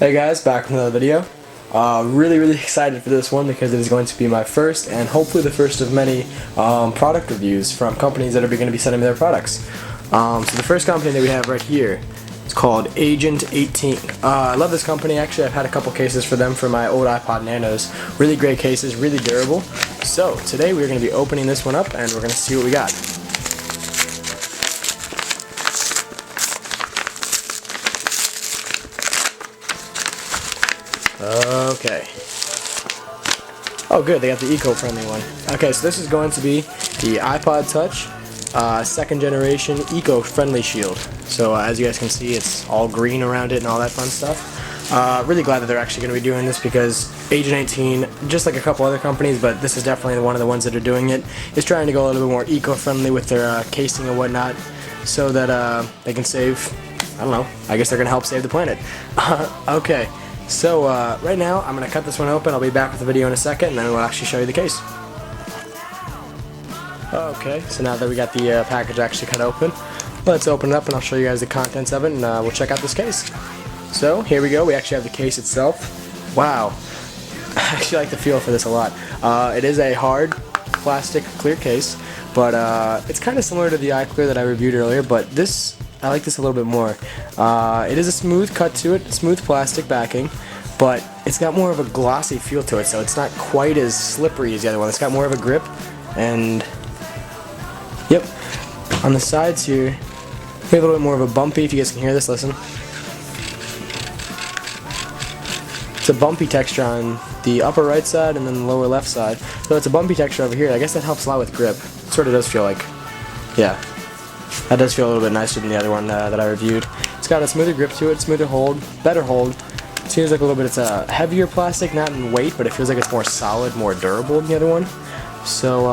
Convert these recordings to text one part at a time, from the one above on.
Hey guys, back with another video. Really excited for this one because it is going to be my first and hopefully the first of many product reviews from companies that are going to be sending me their products. So the first company that we have right here is called Agent 18. I love this company. Actually, I've had a couple cases for them for my old iPod Nanos. Really great cases, really durable. So today we're going to be opening this one up and we're going to see what we got. Okay. Oh good, they got the eco-friendly one. Okay, so this is going to be the iPod Touch second generation eco-friendly shield. So as you guys can see, it's all green around it and all that fun stuff. Really glad that they're actually going to be doing this because Agent 18, just like a couple other companies, but this is definitely one of the ones that are doing it, is trying to go a little bit more eco-friendly with their casing and whatnot so that they can save, I don't know, I guess they're going to help save the planet. Okay. So right now I'm going to cut this one open. I'll be back with the video in a second and then we'll actually show you the case. Okay, so now that we got the package actually cut open, let's open it up and I'll show you guys the contents of it and we'll check out this case. So here we go, we actually have the case itself. Wow, I actually like the feel for this a lot. It is a hard plastic clear case, but it's kind of similar to the iClear that I reviewed earlier, but this, I like this a little bit more. It is a smooth cut to it, smooth plastic backing, but it's got more of a glossy feel to it, so it's not quite as slippery as the other one. It's got more of a grip, and yep, on the sides here, we have a little bit more of a bumpy, if you guys can hear this, listen. It's a bumpy texture on the upper right side and then the lower left side. So it's a bumpy texture over here. I guess that helps a lot with grip. It sort of does feel like, yeah. That does feel a little bit nicer than the other one that I reviewed. It's got a smoother grip to it, smoother hold, better hold. It seems like a little bit, it's a heavier plastic, not in weight, but it feels like it's more solid, more durable than the other one. So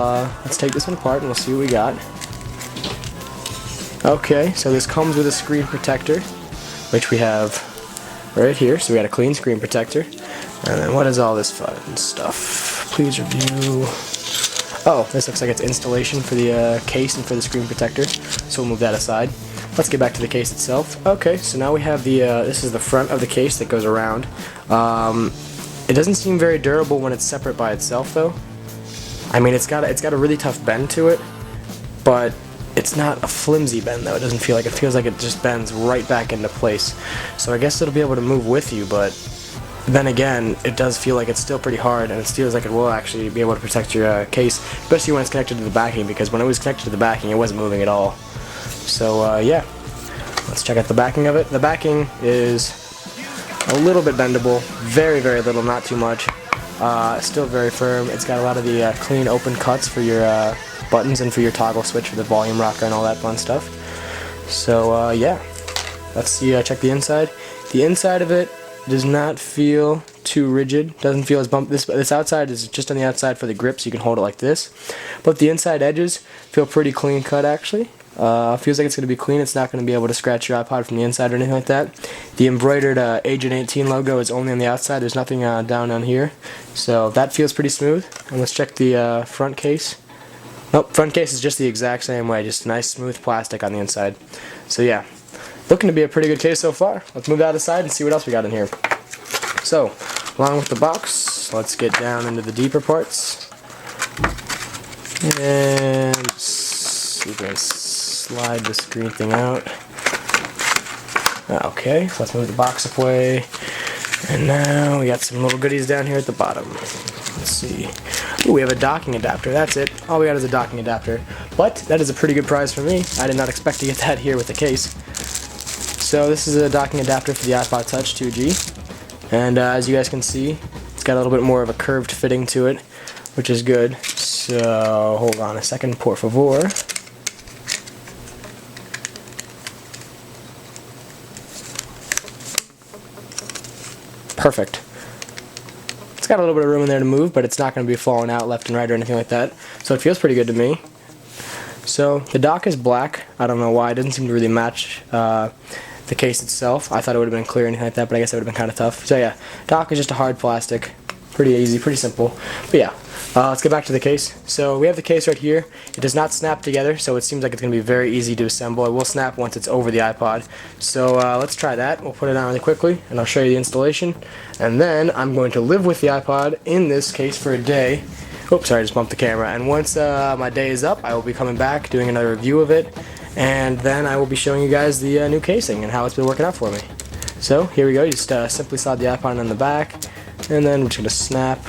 let's take this one apart and we'll see what we got. Okay, so this comes with a screen protector, which we have right here. So we got a clean screen protector. And then what is all this fun stuff? Please review. Oh, this looks like it's installation for the case and for the screen protector, so we'll move that aside. Let's get back to the case itself. Okay, so now we have the, this is the front of the case that goes around. It doesn't seem very durable when it's separate by itself though. I mean, it's got a really tough bend to it, but it's not a flimsy bend though. It doesn't feel like, it feels like it just bends right back into place. So I guess it'll be able to move with you, but then again, it does feel like it's still pretty hard, and it feels like it will actually be able to protect your case, especially when it's connected to the backing, because when it was connected to the backing, it wasn't moving at all. So, yeah. Let's check out the backing of it. The backing is a little bit bendable, very little, not too much. Still very firm. It's got a lot of the clean open cuts for your buttons and for your toggle switch for the volume rocker and all that fun stuff. So, yeah. Let's see, check the inside. The inside of it does not feel too rigid, doesn't feel as bumpy. This outside is just on the outside for the grip, so you can hold it like this. But the inside edges feel pretty clean cut actually. Feels like it's going to be clean. It's not going to be able to scratch your iPod from the inside or anything like that. The embroidered Agent 18 logo is only on the outside. There's nothing down on here. So that feels pretty smooth. And let's check the front case. Nope, front case is just the exact same way, just nice smooth plastic on the inside. So yeah. Looking to be a pretty good case so far. Let's move that aside and see what else we got in here. So, along with the box, let's get down into the deeper parts. And see if we can slide the screen thing out. Okay, so let's move the box away. And now we got some little goodies down here at the bottom. Let's see. Ooh, we have a docking adapter. That's it. All we got is a docking adapter. But that is a pretty good prize for me. I did not expect to get that here with the case. So this is a docking adapter for the iPod Touch 2G, and as you guys can see, it's got a little bit more of a curved fitting to it, which is good. So hold on a second, por favor. Perfect. It's got a little bit of room in there to move, but it's not going to be falling out left and right or anything like that, so it feels pretty good to me. So the dock is black. I don't know why. It doesn't seem to really match the case itself. I thought it would have been clear or anything like that, but I guess it would have been kind of tough. So yeah, dock is just a hard plastic. Pretty easy, pretty simple. But yeah, let's get back to the case. So we have the case right here. It does not snap together, so it seems like it's going to be very easy to assemble. It will snap once it's over the iPod. So let's try that. We'll put it on really quickly, and I'll show you the installation. And then I'm going to live with the iPod in this case for a day. Oops, sorry, I just bumped the camera. And once my day is up, I will be coming back, doing another review of it. And then I will be showing you guys the new casing and how it's been working out for me. So here we go. You just simply slide the iPod in the back. And then we're just going to snap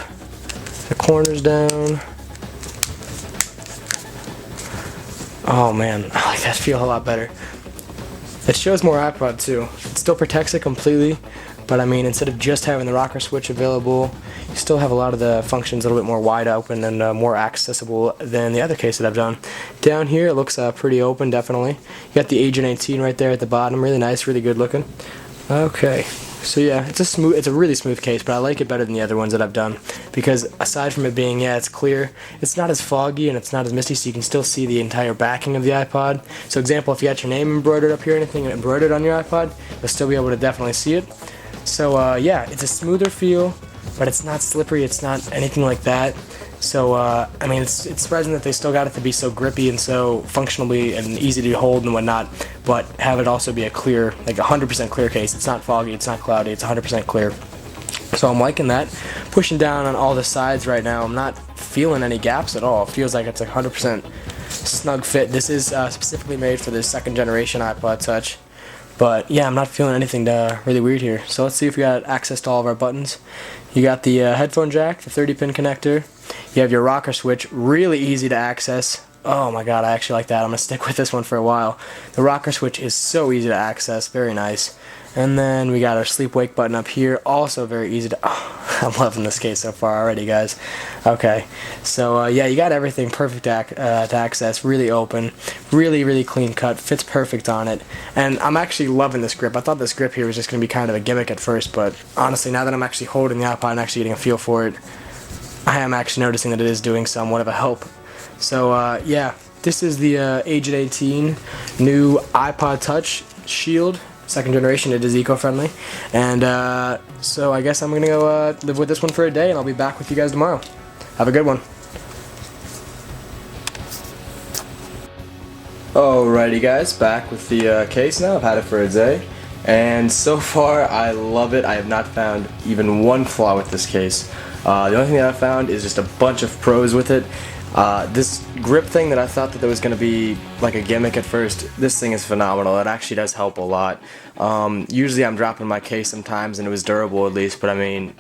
the corners down. Oh man, I like that feel a lot better. It shows more iPod too. It still protects it completely, but I mean, instead of just having the rocker switch available, you still have a lot of the functions a little bit more wide open and more accessible than the other case that I've done. Down here it looks pretty open, definitely. You got the Agent 18 right there at the bottom, really nice, really good looking. Okay. So yeah, it's a really smooth case, but I like it better than the other ones that I've done because aside from it being, yeah, it's clear, it's not as foggy and it's not as misty, so you can still see the entire backing of the iPod. So example, if you got your name embroidered up here or anything embroidered on your iPod, you'll still be able to definitely see it. So yeah, it's a smoother feel, but it's not slippery, it's not anything like that. So I mean, it's surprising that they still got it to be so grippy and so functionally and easy to hold and whatnot, but have it also be a clear, like 100% clear case. It's not foggy, it's not cloudy, it's 100% clear. So I'm liking that. Pushing down on all the sides right now, I'm not feeling any gaps at all. It feels like it's a 100% snug fit. This is specifically made for the second generation iPod Touch. But yeah, I'm not feeling anything really weird here. So let's see if we got access to all of our buttons. You got the headphone jack, the 30-pin connector. You have your rocker switch, really easy to access. Oh my god, I actually like that. I'm going to stick with this one for a while. The rocker switch is so easy to access, very nice. And then we got our sleep-wake button up here, also very easy to... Oh, I'm loving this case so far already, guys. Okay, so yeah, you got everything perfect to access, really open, really clean cut, fits perfect on it. And I'm actually loving this grip. I thought this grip here was just going to be kind of a gimmick at first, but honestly, now that I'm actually holding the iPod and actually getting a feel for it, I am actually noticing that it is doing somewhat of a help. So yeah, this is the Agent 18 new iPod Touch Shield. Second generation. It is eco-friendly, and so I guess I'm gonna go live with this one for a day, and I'll be back with you guys tomorrow. Have a good one. Alrighty guys, back with the case now. I've had it for a day, and so far I love it. I have not found even one flaw with this case. The only thing that I found is just a bunch of pros with it. This grip thing that I thought that there was going to be like a gimmick at first, this thing is phenomenal. It actually does help a lot. Usually I'm dropping my case sometimes, and it was durable at least, but I mean,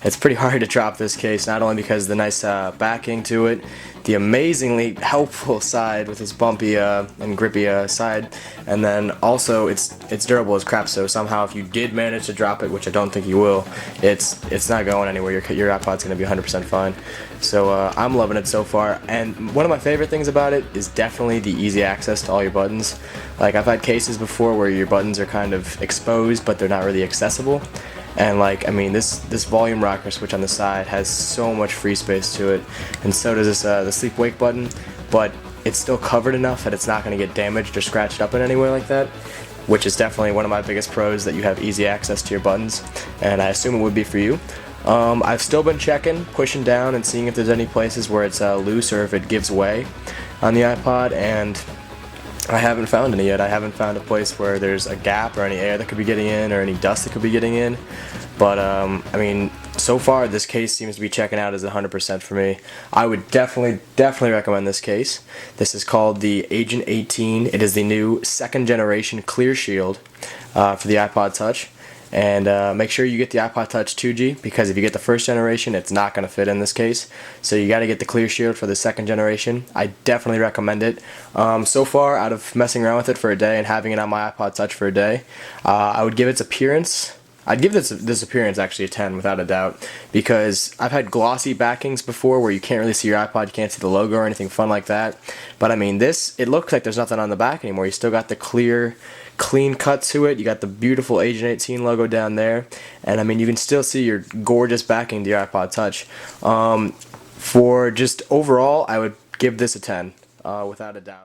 it's pretty hard to drop this case, not only because of the nice backing to it, the amazingly helpful side with its bumpy and grippy side, and then also it's durable as crap, so somehow if you did manage to drop it, which I don't think you will, it's not going anywhere. Your iPod's going to be 100% fine. So I'm loving it so far, and one of my favorite things about it is definitely the easy access to all your buttons. Like, I've had cases before where your buttons are kind of exposed, but they're not really accessible. And like, I mean, this volume rocker switch on the side has so much free space to it, and so does this the sleep wake button, but it's still covered enough that it's not going to get damaged or scratched up in any way like that, which is definitely one of my biggest pros, that you have easy access to your buttons, and I assume it would be for you. I've still been checking, pushing down, and seeing if there's any places where it's loose or if it gives way on the iPod, and I haven't found any yet. I haven't found a place where there's a gap or any air that could be getting in or any dust that could be getting in. But I mean, so far this case seems to be checking out as 100% for me. I would definitely recommend this case. This is called the Agent 18. It is the new second generation ClearShield for the iPod Touch. And make sure you get the iPod Touch 2G, because if you get the first generation, it's not going to fit in this case. So you got to get the ClearShield for the second generation. I definitely recommend it. So far, out of messing around with it for a day and having it on my iPod Touch for a day, I would give its appearance, I'd give this appearance actually a 10 without a doubt, because I've had glossy backings before where you can't really see your iPod, you can't see the logo or anything fun like that. But I mean, this, it looks like there's nothing on the back anymore. You still got the clean cut to it. You got the beautiful Agent 18 logo down there, and I mean, you can still see your gorgeous backing to your iPod Touch. For just overall, I would give this a 10 without a doubt.